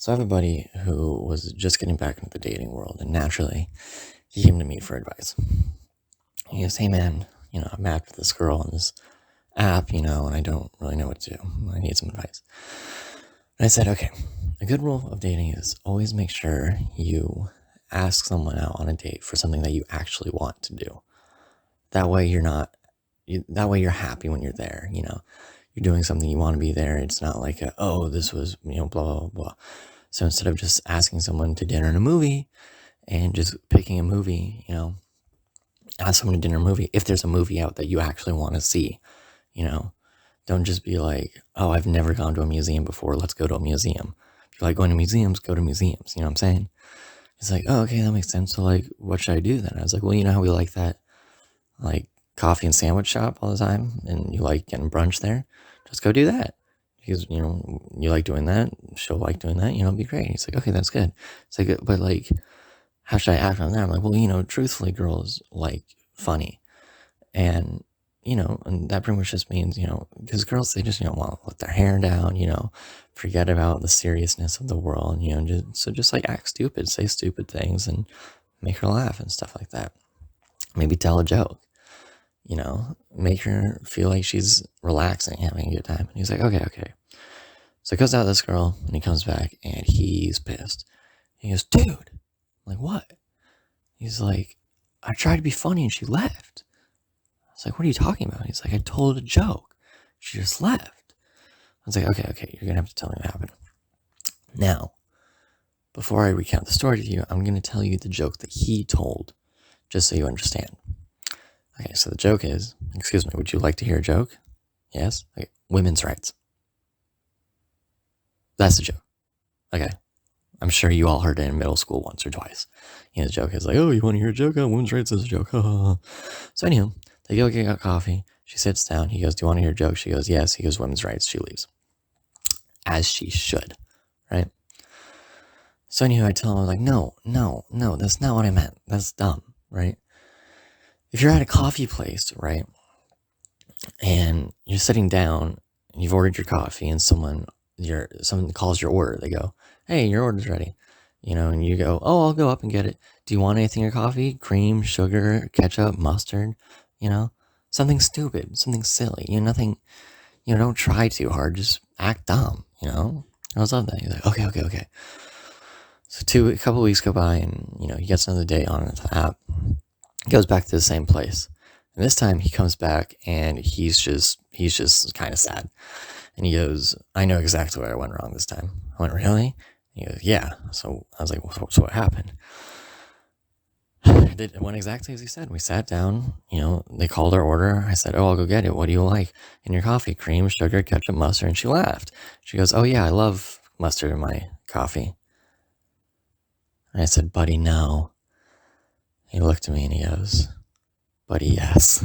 So I have a buddy who was just getting back into the dating world, and naturally, he came to me for advice. He goes, "Hey man, I matched with this girl on this app, and I don't really know what to do. I need some advice." And I said, "Okay, a good rule of dating is always make sure you ask someone out on a date for something that you actually want to do. That way you're not, that way you're happy when you're there. You're doing something you want to be there. It's not like, oh, this was, blah, blah, blah." So instead of just asking someone to dinner and a movie and just picking a movie, ask someone to dinner and a movie if there's a movie out that you actually want to see, you know. Don't just be like, "Oh, I've never gone to a museum before. Let's go to a museum." If you like going to museums, go to museums. You know what I'm saying? He's like, "Oh, okay, that makes sense. So like, what should I do then?" I was like, "Well, you know how we like that like coffee and sandwich shop all the time and you like getting brunch there? Just go do that." Because, you like doing that, she'll like doing that, it'd be great. He's like, "Okay, that's good." It's like, "But like, how should I act on that?" I'm like, "Well, truthfully, girls like funny." And, and that pretty much just means, because girls, they just, want to let their hair down, forget about the seriousness of the world, just like act stupid, say stupid things and make her laugh and stuff like that. Maybe tell a joke, make her feel like she's relaxing, having a good time. And he's like, "Okay, okay." So he goes out with this girl and he comes back and he's pissed. He goes, "Dude," I'm like, "What?" He's like, "I tried to be funny and she left." I was like, "What are you talking about?" He's like, "I told a joke. She just left." I was like, "Okay, okay, you're going to have to tell me what happened." Now, before I recount the story to you, I'm going to tell you the joke that he told, just so you understand. Okay, so the joke is, excuse me, would you like to hear a joke? Yes? Okay. Women's rights. That's the joke. Okay. I'm sure you all heard it in middle school once or twice. The joke is like, "Oh, you want to hear a joke? Oh, women's rights is a joke." So anyhow, they go get coffee. She sits down. He goes, "Do you want to hear a joke?" She goes, "Yes." He goes, "Women's rights." She leaves. As she should, right? So anyhow, I tell him, I was like, "No, no, no, that's not what I meant. That's dumb, right? If you're at a coffee place, right, and you're sitting down and you've ordered your coffee and someone calls your order, they go, 'Hey, your order's ready.' And you go, 'Oh, I'll go up and get it. Do you want anything in your coffee? Cream, sugar, ketchup, mustard?' Something stupid, something silly, nothing, don't try too hard, just act dumb, I was love that." He's like, "Okay, okay, okay." So a couple weeks go by and, he gets another day on the app, goes back to the same place. And this time he comes back and he's just kind of sad. And he goes, "I know exactly where I went wrong this time." I went, "Really?" He goes, "Yeah." So I was like, "So what happened?" It went exactly as he said. We sat down, they called our order. I said, "Oh, I'll go get it. What do you like in your coffee? Cream, sugar, ketchup, mustard?" And she laughed. She goes, "Oh yeah, I love mustard in my coffee." And I said, "Buddy, no." He looked at me and he goes, "Buddy, yes."